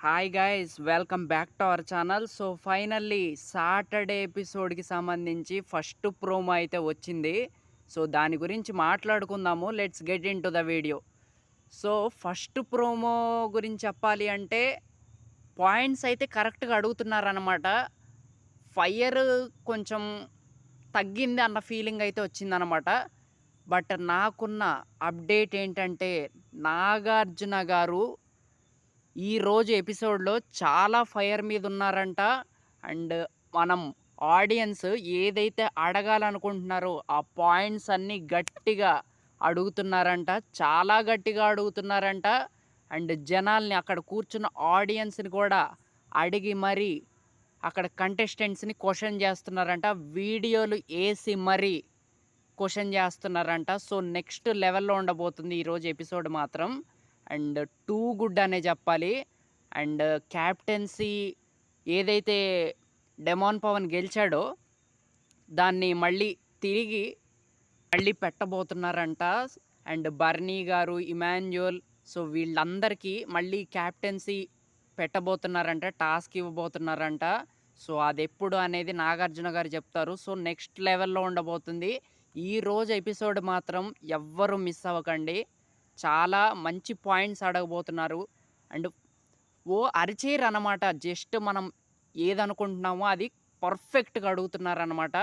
Hi guys, welcome back to our channel. So finally Saturday ఎపిసోడ్కి సంబంధించి first promo అయితే వచ్చింది. సో దాని గురించి మాట్లాడుకుందాము. Let's get into the video. So first promo గురించి చెప్పాలి అంటే పాయింట్స్ అయితే కరెక్ట్గా అడుగుతున్నారనమాట. ఫైర్ కొంచెం తగ్గింది అన్న ఫీలింగ్ అయితే వచ్చిందనమాట. బట్ నాకున్న అప్డేట్ ఏంటంటే నాగార్జున గారు ఈరోజు ఎపిసోడ్లో చాలా ఫైర్ మీద ఉన్నారంట. అండ్ మనం ఆడియన్స్ ఏదైతే అడగాలనుకుంటున్నారో ఆ పాయింట్స్ అన్నీ గట్టిగా అడుగుతున్నారంట, చాలా గట్టిగా అడుగుతున్నారంట. అండ్ జనాల్ని అక్కడ కూర్చున్న ఆడియన్స్ని కూడా అడిగి మరీ అక్కడ కంటెస్టెంట్స్ని క్వశ్చన్ చేస్తున్నారంట, వీడియోలు వేసి మరీ క్వశ్చన్ చేస్తున్నారంట. సో నెక్స్ట్ లెవెల్లో ఉండబోతుంది ఈరోజు ఎపిసోడ్ మాత్రం. అండ్ టూ గుడ్ అనే చెప్పాలి. అండ్ క్యాప్టెన్సీ ఏదైతే డెమాన్ పవన్ గెలిచాడో దాన్ని తిరిగి పెట్టబోతున్నారంట. అండ్ బర్నీ గారు, ఇమాన్యుయల్, సో వీళ్ళందరికీ మళ్ళీ క్యాప్టెన్సీ పెట్టబోతున్నారంట, టాస్క్ ఇవ్వబోతున్నారంట. సో అది ఎప్పుడు అనేది నాగార్జున గారు చెప్తారు. సో నెక్స్ట్ లెవెల్లో ఉండబోతుంది ఈరోజు ఎపిసోడ్ మాత్రం. ఎవ్వరూ మిస్ అవ్వకండి, చాలా మంచి పాయింట్స్ అడగబోతున్నారు. అండ్ అరిచేరు అనమాట, జస్ట్ మనం ఏదనుకుంటున్నామో అది పర్ఫెక్ట్గా అడుగుతున్నారనమాట.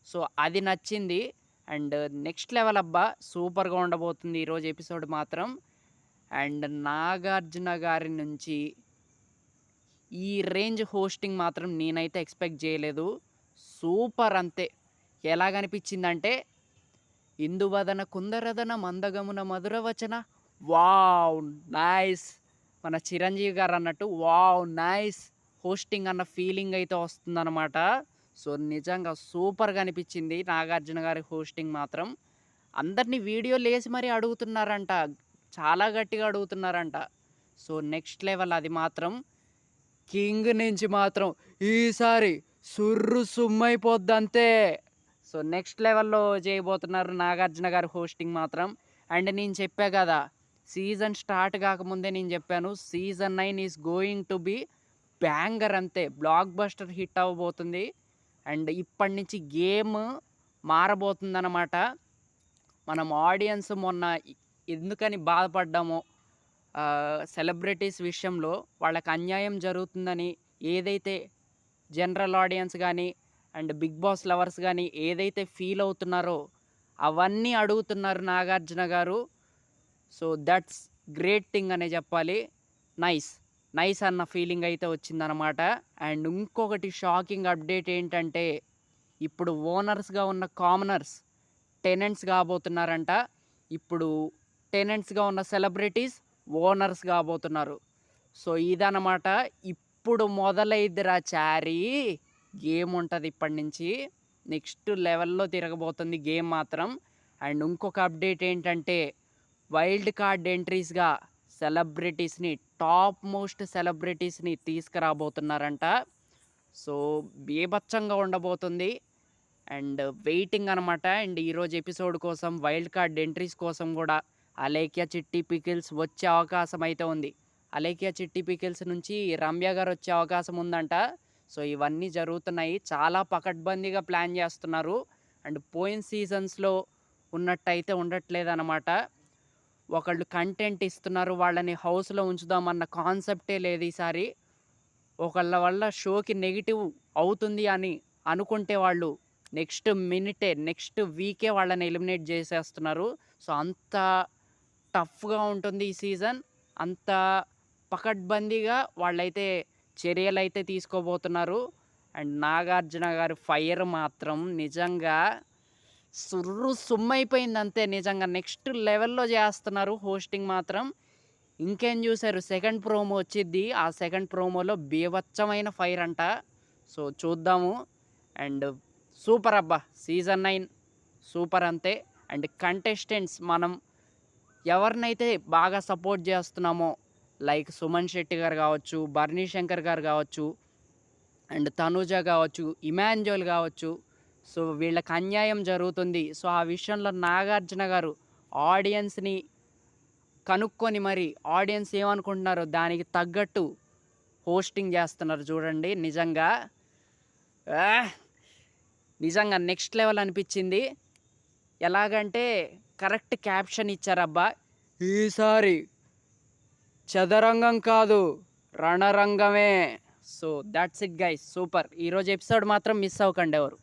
సో అది నచ్చింది. అండ్ నెక్స్ట్ లెవెల్ అబ్బా, సూపర్గా ఉండబోతుంది ఈరోజు ఎపిసోడ్ మాత్రం. అండ్ నాగార్జున గారి నుంచి ఈ రేంజ్ హోస్టింగ్ మాత్రం నేనైతే ఎక్స్పెక్ట్ చేయలేదు. సూపర్ అంతే. ఎలాగనిపించిందంటే ఇందువదన కుందరదన మందగమున మధురవచన, వావ్ నైస్, మన చిరంజీవి గారు అన్నట్టు వావ్ నైస్ హోస్టింగ్ అన్న ఫీలింగ్ అయితే వస్తుందన్నమాట. సో నిజంగా సూపర్గా అనిపించింది నాగార్జున గారి హోస్టింగ్ మాత్రం. అందరినీ వీడియోలు వేసి మరీ అడుగుతున్నారంట, చాలా గట్టిగా అడుగుతున్నారంట. సో నెక్స్ట్ లెవెల్ అది మాత్రం. కింగ్ నుంచి మాత్రం ఈసారి సుర్రు సుమ్మైపోద్ది అంతే. సో నెక్స్ట్ లెవెల్లో చేయబోతున్నారు నాగార్జున గారు హోస్టింగ్ మాత్రం. అండ్ నేను చెప్పా కదా, సీజన్ స్టార్ట్ కాకముందే నేను చెప్పాను, season 9 is going to be banger అంతే, బ్లాక్ బస్టర్ హిట్ అవ్వబోతుంది. అండ్ ఇప్పటి నుంచి గేమ్ మారబోతుందన్నమాట. మనం ఆడియన్స్ మొన్న ఎందుకని బాధపడ్డామో సెలబ్రిటీస్ విషయంలో, వాళ్ళకి అన్యాయం జరుగుతుందని ఏదైతే జనరల్ ఆడియన్స్ కానీ అండ్ బిగ్ బాస్ లవర్స్ కానీ ఏదైతే ఫీల్ అవుతున్నారో అవన్నీ అడుగుతున్నారు నాగార్జున గారు. సో దట్స్ గ్రేట్ థింగ్ అనే చెప్పాలి. నైస్ అన్న ఫీలింగ్ అయితే వచ్చిందనమాట. అండ్ ఇంకొకటి షాకింగ్ అప్డేట్ ఏంటంటే ఇప్పుడు ఓనర్స్గా ఉన్న కామనర్స్ టెనెంట్స్ కాబోతున్నారంట. ఇప్పుడు టెనెంట్స్గా ఉన్న సెలబ్రిటీస్ ఓనర్స్ కాబోతున్నారు. సో ఇదన్నమాట. ఇప్పుడు మొదలైద్దిరా చారీ గేమ్ ఉంటుంది ఇప్పటి నుంచి. నెక్స్ట్ లెవెల్లో తిరగబోతుంది గేమ్ మాత్రం. అండ్ ఇంకొక అప్డేట్ ఏంటంటే వైల్డ్ కార్డ్ ఎంట్రీస్గా సెలబ్రిటీస్ని, టాప్ మోస్ట్ సెలబ్రిటీస్ని తీసుకురాబోతున్నారంట. సో బీభత్సంగా ఉండబోతుంది. అండ్ వెయిటింగ్ అనమాట. అండ్ ఈరోజు ఎపిసోడ్ కోసం, వైల్డ్ కార్డ్ ఎంట్రీస్ కోసం కూడా అలేఖ్య చిట్టి పికిల్స్ వచ్చే అవకాశం అయితే ఉంది. అలేఖ్య చిట్టి పికిల్స్ నుంచి రమ్య గారు వచ్చే అవకాశం ఉందంట. సో ఇవన్నీ జరుగుతున్నాయి, చాలా పకడ్బందీగా ప్లాన్ చేస్తున్నారు. అండ్ పోయిన సీజన్స్లో ఉన్నట్టయితే ఉండట్లేదన్నమాట. ఒకళ్ళు కంటెంట్ ఇస్తున్నారు, వాళ్ళని హౌస్లో ఉంచుదామన్న కాన్సెప్టే లేదు ఈసారి. ఒకళ్ళ వల్ల షోకి నెగిటివ్ అవుతుంది అని అనుకుంటే వాళ్ళు నెక్స్ట్ మినిటే, నెక్స్ట్ వీకే వాళ్ళని ఎలిమినేట్ చేసేస్తున్నారు. సో అంత టఫ్గా ఉంటుంది ఈ సీజన్. అంత పకడ్బందీగా వాళ్ళైతే చర్యలు అయితే తీసుకోబోతున్నారు. అండ్ నాగార్జున గారి ఫైర్ మాత్రం నిజంగా సుమ్మైపోయింది అంతే. నిజంగా నెక్స్ట్ లెవెల్లో చేస్తున్నారు హోస్టింగ్ మాత్రం. ఇంకేం చూశారు, సెకండ్ ప్రోమో వచ్చిద్ది. ఆ సెకండ్ ప్రోమోలో బీభత్సమైన ఫైర్ అంట. సో చూద్దాము. అండ్ సూపర్ అబ్బా, సీజన్ 9 సూపర్ అంతే. అండ్ కంటెస్టెంట్స్ మనం ఎవరినైతే బాగా సపోర్ట్ చేస్తున్నామో, లైక్ సుమన్ శెట్టి గారు కావచ్చు, బర్నీ శంకర్ గారు కావచ్చు, అండ్ తనూజ కావచ్చు, ఇమాన్యుయల్ కావచ్చు, సో వీళ్ళకి అన్యాయం జరుగుతుంది. సో ఆ విషయంలో నాగార్జున గారు ఆడియన్స్ని కనుక్కొని మరి ఆడియన్స్ ఏమనుకుంటున్నారో దానికి తగ్గట్టు హోస్టింగ్ చేస్తున్నారు చూడండి. నిజంగా నిజంగా నెక్స్ట్ లెవెల్ అనిపించింది. ఎలాగంటే కరెక్ట్ క్యాప్షన్ ఇచ్చారబ్బా, ఈసారి చదరంగం కాదు రణరంగమే. So that's it guys, super. ఈరోజు ఎపిసోడ్ మాత్రం మిస్ అవ్వకండి ఎవరు.